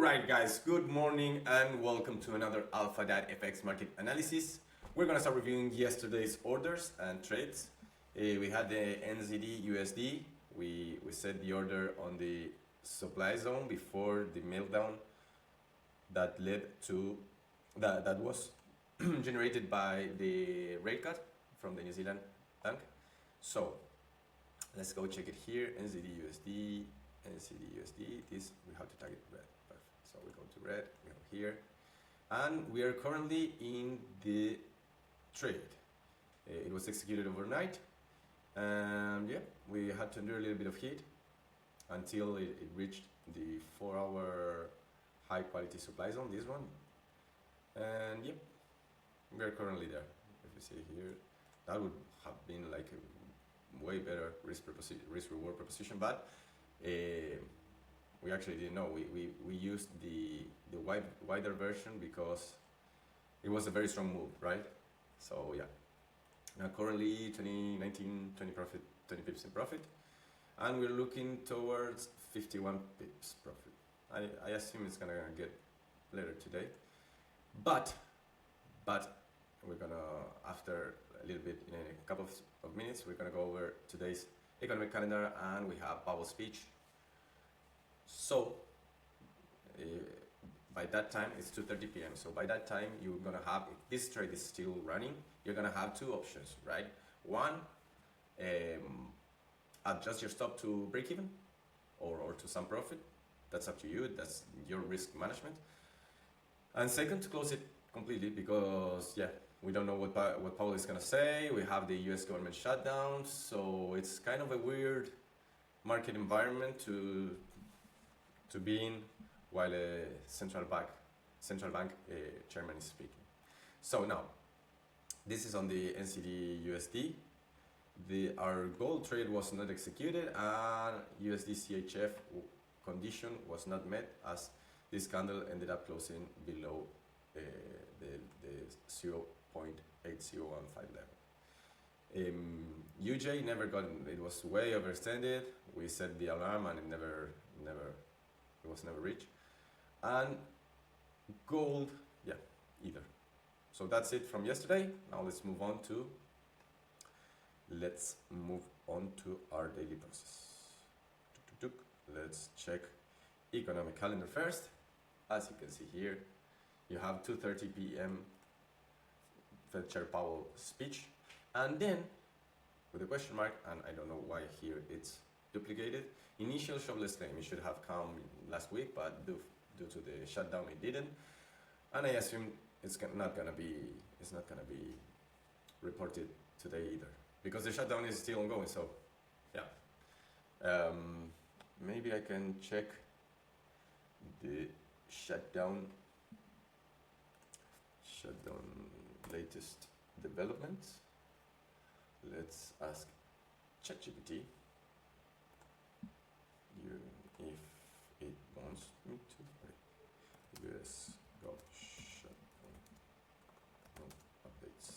Alright guys, good morning and welcome to another Alpha.fx market analysis. We're gonna start reviewing yesterday's orders and trades. We had the NZDUSD. We set the order on the supply zone before the meltdown that led to that was generated by the rate cut from the New Zealand bank. So let's go check it here. NZDUSD. This we have to target red. Perfect. So we go to red, we go here, and we are currently in the trade. It was executed overnight, and yeah, we had to endure a little bit of heat until it reached the 4-hour high quality supply zone, this one, and yep, we are currently there. If you see here, that would have been like a way better risk reward proposition, but we actually didn't know. We used the wider version because it was a very strong move, right? So yeah, now currently 20 profit, 20 pips in profit, and we're looking towards 51 pips profit. I assume it's gonna get later today, but we're gonna, after a little bit, in a couple of minutes, we're gonna go over today's economic calendar, and we have Powell speech. So by that time it's 2:30 p.m. So by that time you're gonna have, if this trade is still running, you're gonna have two options, right? One, adjust your stop to break even or to some profit. That's up to you. That's your risk management. And second, to close it completely, because yeah, we don't know what Powell is gonna say. We have the US government shutdown, so it's kind of a weird market environment to be in while a central bank chairman is speaking. So now, this is on the NZDUSD. Our gold trade was not executed, and USD CHF condition was not met, as this candle ended up closing below the 0.8015 level. UJ never got, it was way overextended. We set the alarm and it was never reached. And gold, yeah, either. So that's it from yesterday. Now let's move on to our daily process. Let's check economic calendar first. As you can see here, you have 2:30 p.m. Fed Chair Powell speech, and then with a question mark, and I don't know why here it's duplicated. Initial jobless claim, it should have come last week, but due to the shutdown it didn't, and I assume it's not gonna be reported today either, because the shutdown is still ongoing. So yeah, maybe I can check the shutdown latest developments. Let's ask ChatGPT if it wants me to. US Gov shutdown updates.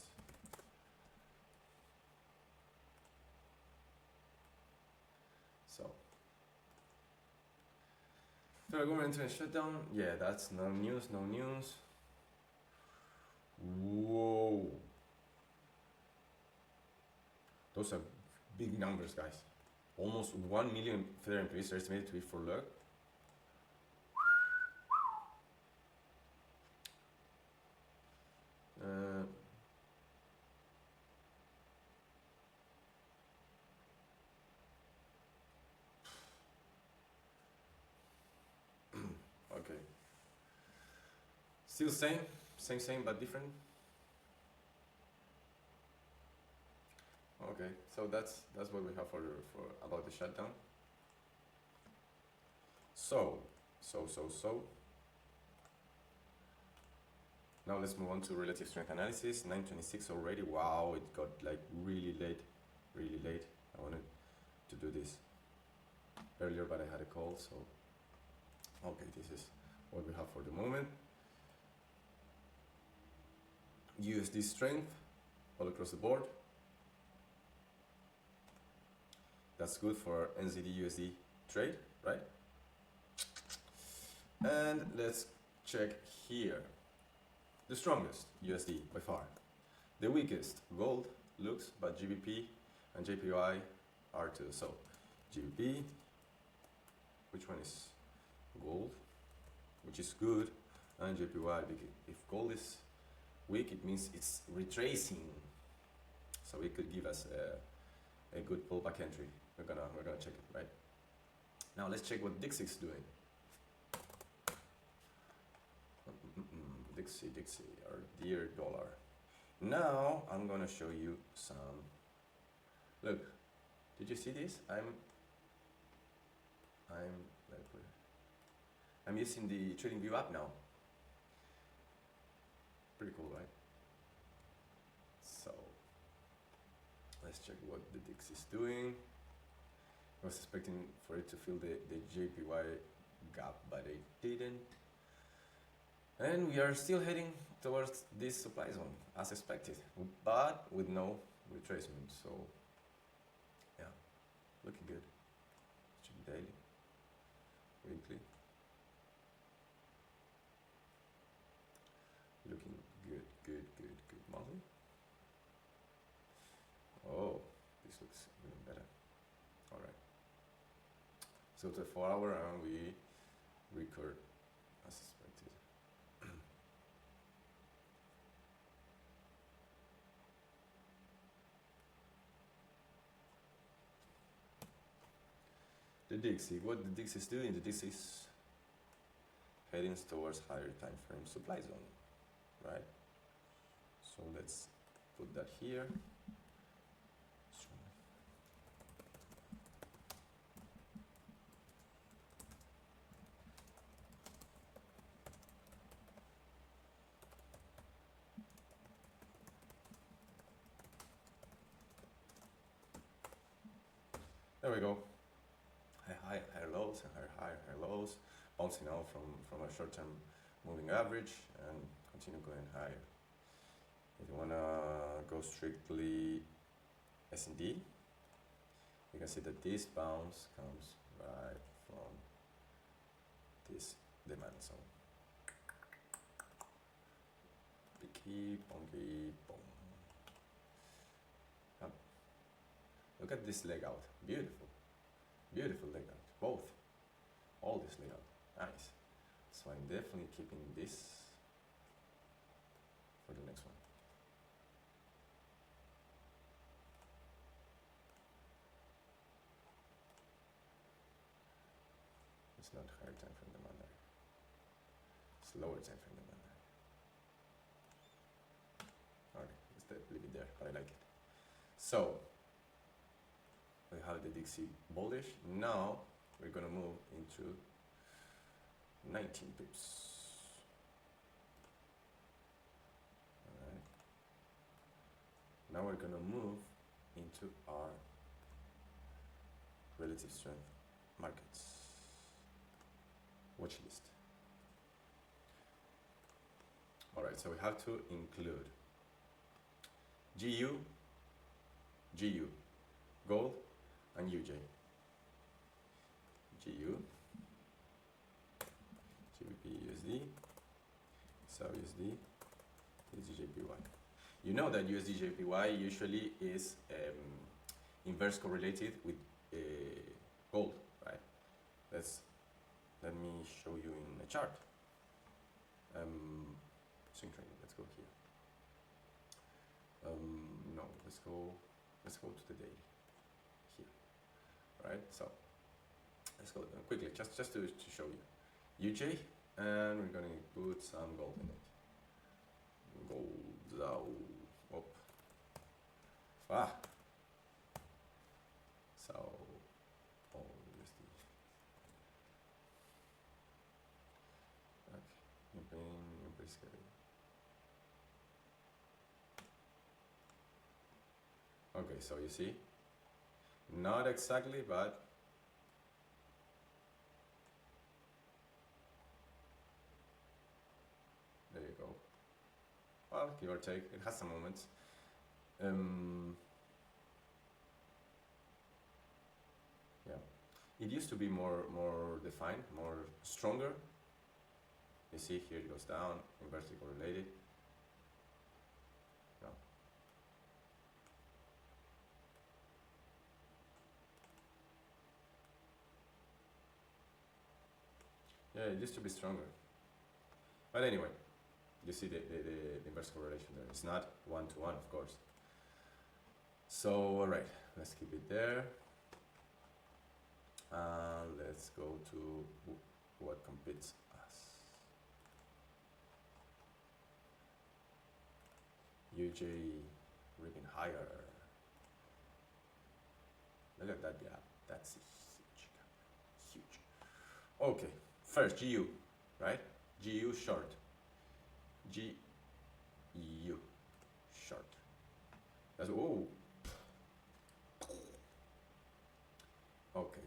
So federal government internet shutdown. Yeah, that's no news. Whoa, those are big numbers, guys. Almost 1 million federal employees are estimated to be furloughed. Okay. Still same, but different. Okay, so that's what we have for about the shutdown. So now let's move on to relative strength analysis. 9:26 already. Wow, it got like really late. I wanted to do this earlier, but I had a call. So okay, this is what we have for the moment. USD strength all across the board. That's good for NZDUSD trade, right? And let's check here. The strongest USD by far. The weakest gold looks, but GBP and JPY are too. So GBP, which one is gold, which is good, and JPY, because if gold is weak, it means it's retracing. So it could give us a good pullback entry. We're gonna check it, right? Now let's check what Dixie is doing. Dixie, our dear dollar. Now I'm gonna show you some. Look, did you see this? I'm using the TradingView app now. Pretty cool, right? So let's check what the DIX is doing. I was expecting for it to fill the JPY gap, but it didn't. And we are still heading towards this supply zone as expected, but with no retracement. So yeah, looking good. Check daily, weekly. Looking good. Monthly. Oh, this looks even better. All right. So to 4 hour, and we record as expected. The Dixie, what the Dixie is doing, the Dixie is heading towards higher time frame supply zone, right? So let's put that here. There we go. Higher lows and higher lows, bouncing out from a short-term moving average and continue going higher. If you wanna go strictly S&D, you can see that this bounce comes right from this demand zone. Picky, bonky, boom. Look at this leg out. Beautiful. Beautiful leg out. Both. All this leg out. Nice. So I'm definitely keeping this for the next one. It's not higher time frame demand there. It's lower time frame demand there. Alright, let's leave it there, but I like it. So we have the Dixie bullish. Now we're gonna move into 19 pips. Alright. Now we're gonna move into our relative strength markets watch list. Alright, so we have to include GU, gold, and UJ. GU, GBPUSD, SAUSD, USDJPY. You know that USDJPY usually is inverse correlated with gold, right? Let me show you in a chart. Swing trading. Let's go here. No, let's go to the daily. Right, so let's go quickly, just to show you UJ, and we're gonna put some gold in it. Gold out. So USD. Okay, new base scale. Okay, so you see. Not exactly, but there you go. Well, give or take, it has some moments. Yeah, it used to be more defined, more stronger, You see here it goes down, inversely correlated. No. Yeah, it used to be stronger. But anyway, you see the inverse correlation there. It's not 1-to-1, of course. So, alright, let's keep it there. Let's go to what competes us. UJ ripping higher. Look at that gap. That's huge. Huge. Okay, first GU, right? GU short. GU short. That's oh. Okay.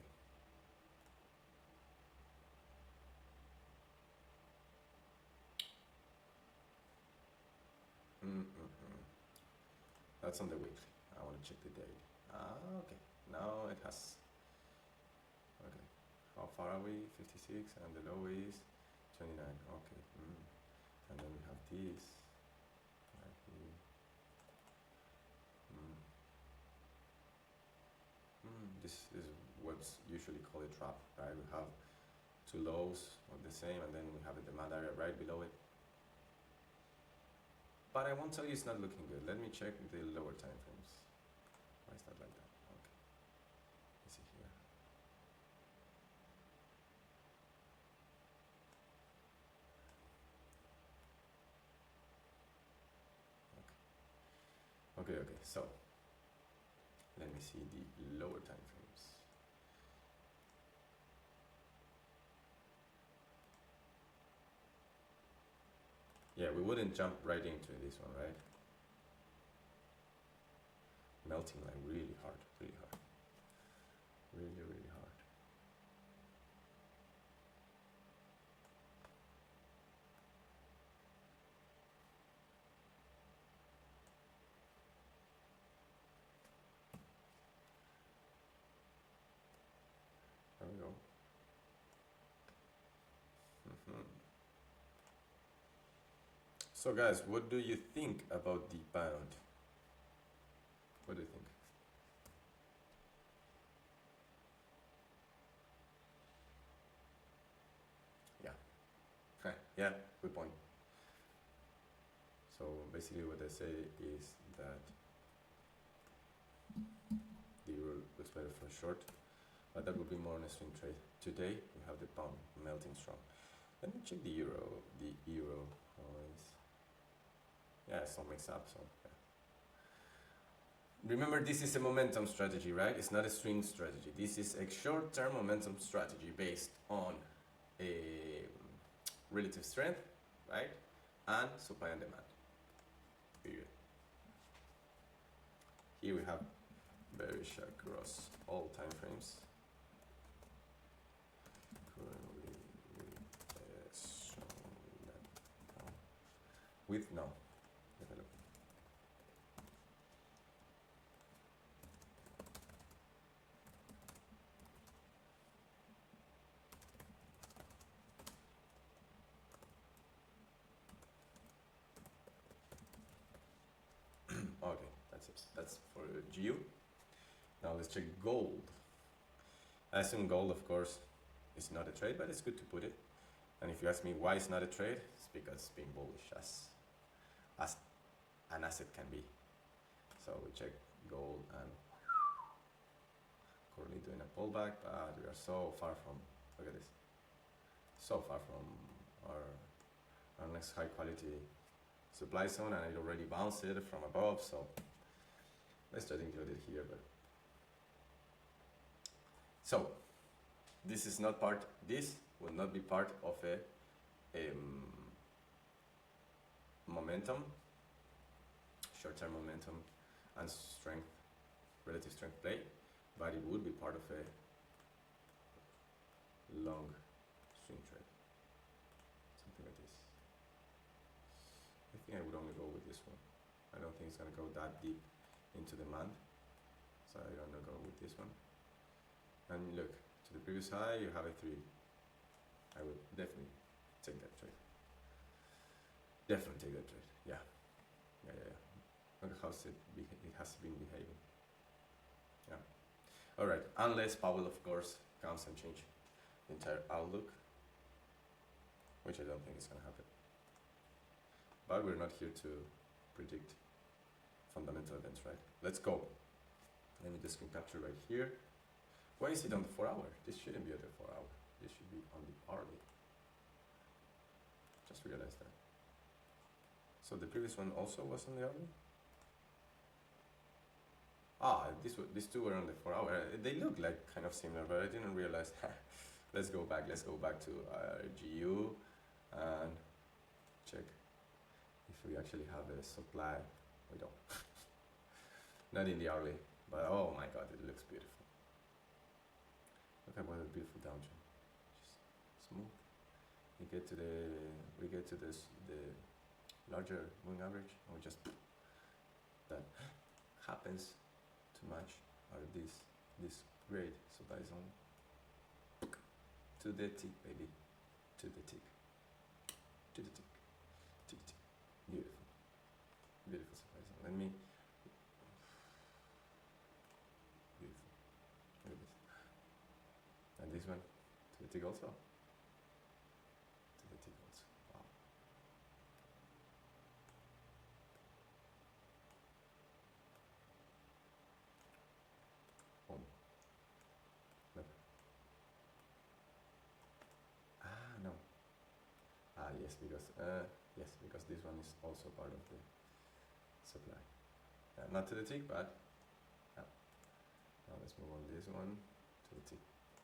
That's on the weekly. I want to check the daily. Okay. Now it has. Okay. How far are we? 56, and the low is 29. Okay. And then we have this. Right here. This is what's usually called a trap, right? We have two lows of the same, and then we have a demand area right below it. But I won't tell you it's not looking good. Let me check the lower time frames. Why is that like that? Okay. Let's see here. Okay. Okay. So let me see the lower time frames. Yeah, we wouldn't jump right into this one, right? Melting like really hard, really hard. Really, really hard. There we go. So guys, what do you think about the pound? What do you think? Yeah. Yeah, good point. So basically what I say is that the euro looks better for short, but that would be more on a swing trade. Today we have the pound melting strong. Let me check the euro. The euro is, yeah, it's all mixed up. So yeah. Remember, this is a momentum strategy, right? It's not a swing strategy. This is a short-term momentum strategy based on a relative strength, right? And supply and demand. Period. Here we have bearish across all time frames. With no development. Okay, that's it. That's for GU. Now let's check gold. I assume gold, of course, is not a trade, but it's good to put it. And if you ask me why it's not a trade, it's because it's being bullish as an asset can be. So we check gold and currently doing a pullback, but we are so far from, look at this, so far from our next high quality supply zone, and it already bounced it from above, so let's just include it here. But so this is not part, this will not be part of a momentum, short-term momentum and strength, relative strength play, but it would be part of a long swing trade, something like this. I think I would only go with this one. I don't think it's going to go that deep into demand, so I don't go with this one. And look, to the previous high you have a 3. I would definitely take that trade. Definitely take that trade. Yeah. Look how it has been behaving. Yeah. All right. Unless Powell, of course, comes and change the entire outlook, which I don't think is going to happen. But we're not here to predict fundamental events, right? Let's go. Let me just capture right here. Why is it on the 4 hour? This shouldn't be on the 4 hour. This should be on the hourly. Just realized that. So the previous one also was on the hourly? Ah, these two were on the 4 hour. They look like kind of similar, but I didn't realize. Let's go back to GU and check if we actually have a supply. We don't. Not in the hourly, but oh my god, it looks beautiful. Look at what a beautiful downtrend. Just smooth. We get to the larger moving average, and we just that happens to match our this grade supply zone to the tick, baby, to the tick, to the tick, tick tick. Beautiful supply zone. Let me beautiful. Look at this, and this one to the tick also. To the tick also. Wow. No. Yes, because this one is also part of the supply. Not to the tick, but now let's move on this one to the tick.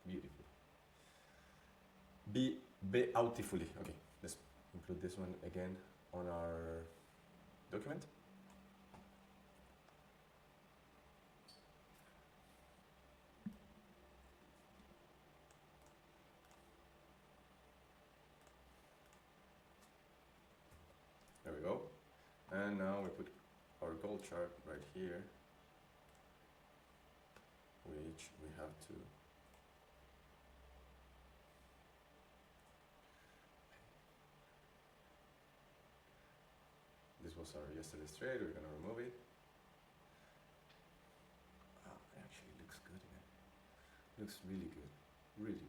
Beautiful. Beautifully. Okay, let's include this one again on our document. There we go. And now we put our gold chart right here, which we have to this was our yesterday's trade. We're gonna remove it. It actually looks good, man. Looks really good, really good.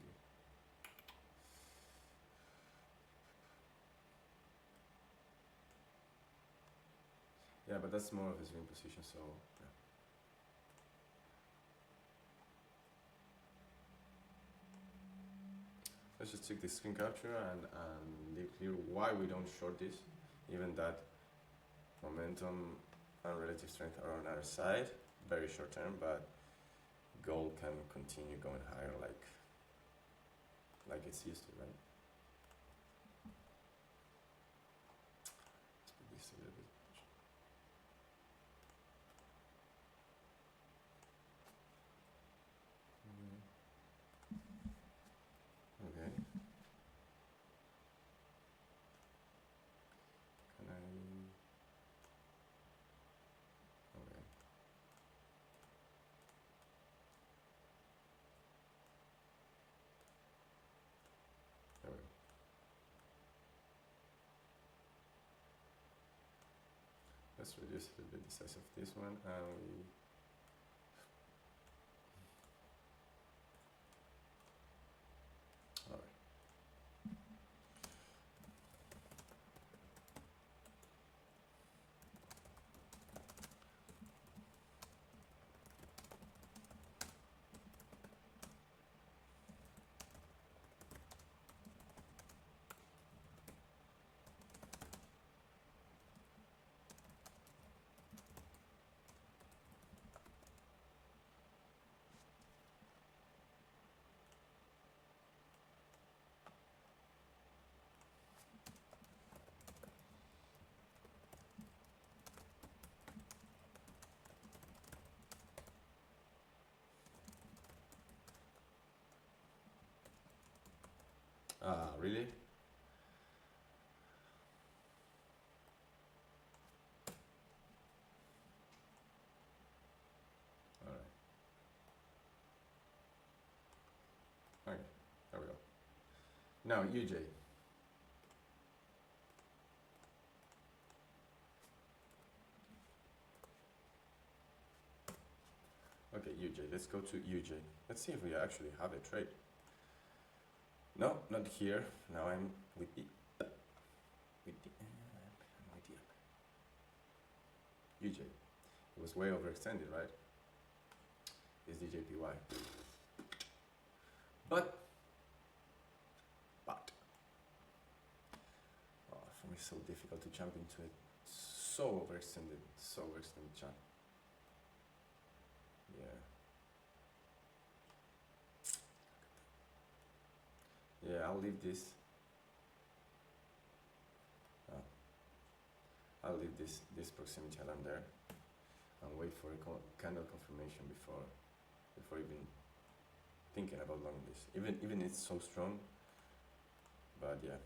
Yeah, but that's more of a swing position, so yeah. Let's just check the screen capture and leave clear why we don't short this, even that momentum and relative strength are on our side, very short term, but gold can continue going higher like it's used to, right? Let's put this a little bit. Okay. Can I? Okay. There we go. Let's reduce a little bit the size of this one, and we. All right. Really? All right. Okay, there we go. Now, UJ. UJ. Let's go to UJ. Let's see if we actually have a trade. No, not here. Now I'm with the UJ. It was way overextended, right? Is the JPY. But oh, for me, it's so difficult to jump into it. So overextended chart. Yeah, I'll leave this. I'll leave this proximity alarm there and wait for a candle confirmation before even thinking about long this. Even it's so strong, but yeah,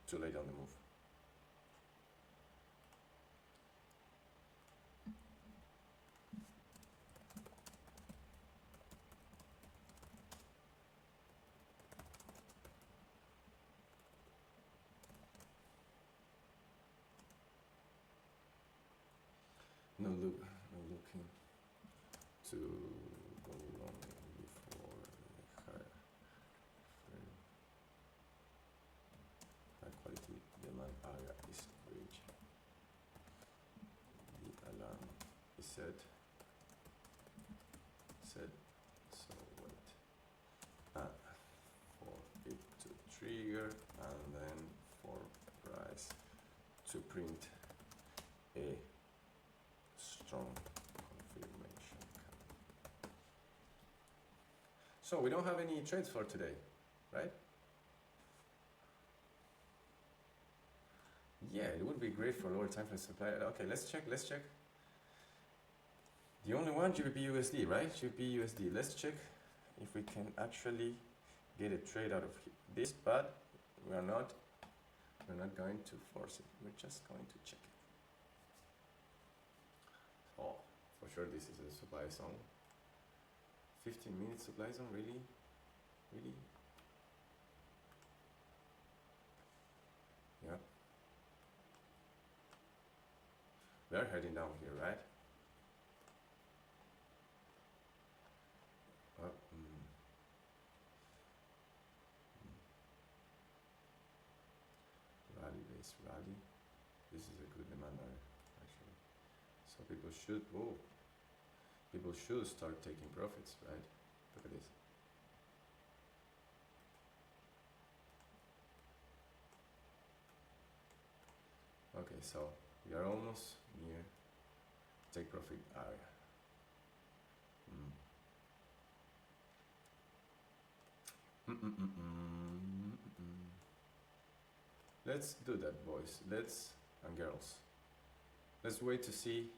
too late on the move. No looking to go long before high quality demand area is reached. The alarm is set. So wait for it to trigger and then for price to print a strong confirmation. So we don't have any trades for today, right? Yeah, it would be great for lower time frame supply. Okay, let's check. The only one, GBPUSD, right? GBPUSD. Let's check if we can actually get a trade out of this, but we're not going to force it. We're just going to check it. Oh, for sure this is a supply zone. 15-minute supply zone, really? Yeah. We are heading down here, right? Rally. This is a good demand area, actually. So people should start taking profits, right? Look at this. Okay, so we are almost near take profit area. Let's do that, boys. And girls. Let's wait to see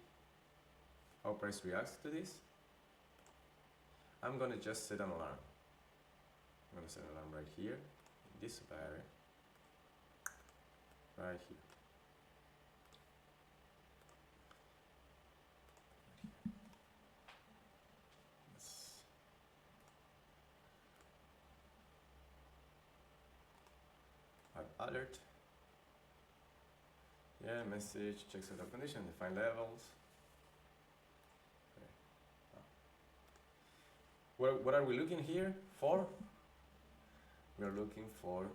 how price reacts to this. I'm gonna just set an alarm. I'm gonna set an alarm right here, in this supply area. Right here. Alert. Yeah, message, check setup condition, define levels. Okay. What are we looking here for? We are looking for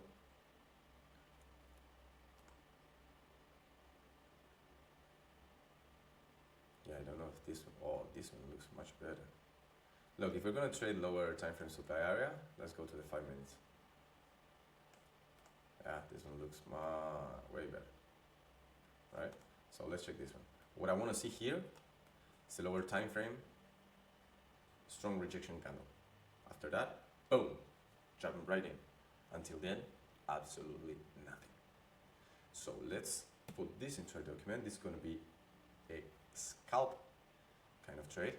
I don't know if this one, this one looks much better. Look, if we're gonna trade lower time frame supply area, let's go to the 5 minutes. Yeah, this one looks way better, right? So let's check this one. What I want to see here is the lower time frame, strong rejection candle. After that, boom, jumping right in. Until then, absolutely nothing. So let's put this into a document. This is going to be a scalp kind of trade.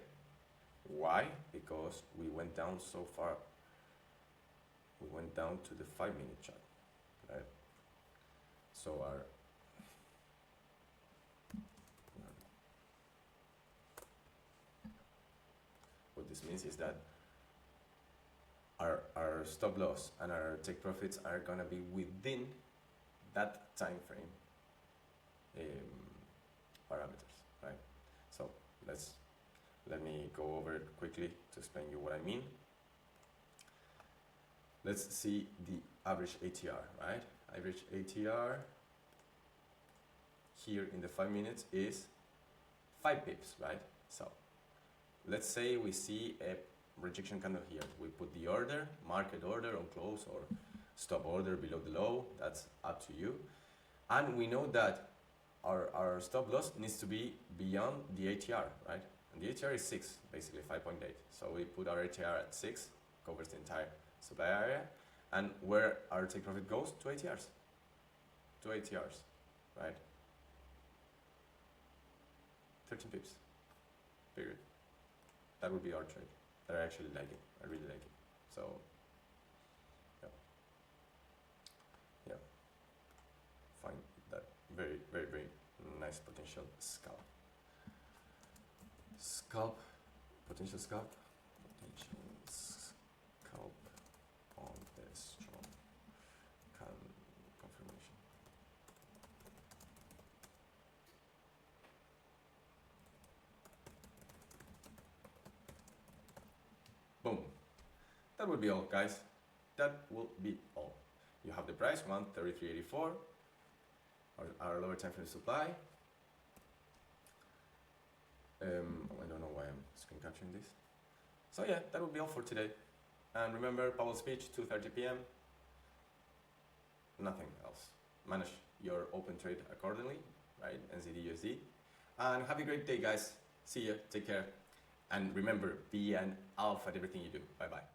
Why? Because we went down so far. We went down to the 5 minute chart. Right. So what this means is that our stop loss and our take profits are gonna be within that time frame parameters, right? So let's Let me go over it quickly to explain you what I mean. Let's see the average ATR, right? Average ATR here in the 5 minutes is 5 pips, right? So let's say we see a rejection candle here. We put the order, market order on close or stop order below the low. That's up to you. And we know that our stop loss needs to be beyond the ATR, right? And the ATR is 6, basically 5.8. So we put our ATR at 6, covers the entire supply area. And where our take profit goes? To ATRs. To ATRs, right? 13 pips, period. That would be our trade. I actually like it. I really like it. So, yeah. Yeah. Find that very, very, very nice potential scalp. Scalp, potential scalp, potential scalp on a strong confirmation. Boom. That would be all, guys. That will be all. You have the price 133.84. Our lower time frame supply. I don't know why I'm screen capturing this. So yeah, that would be all for today. And remember, Powell's speech, 2:30 p.m. Nothing else. Manage your open trade accordingly, right? NZDUSD. And have a great day, guys. See ya. Take care. And remember, be an alpha at everything you do. Bye-bye.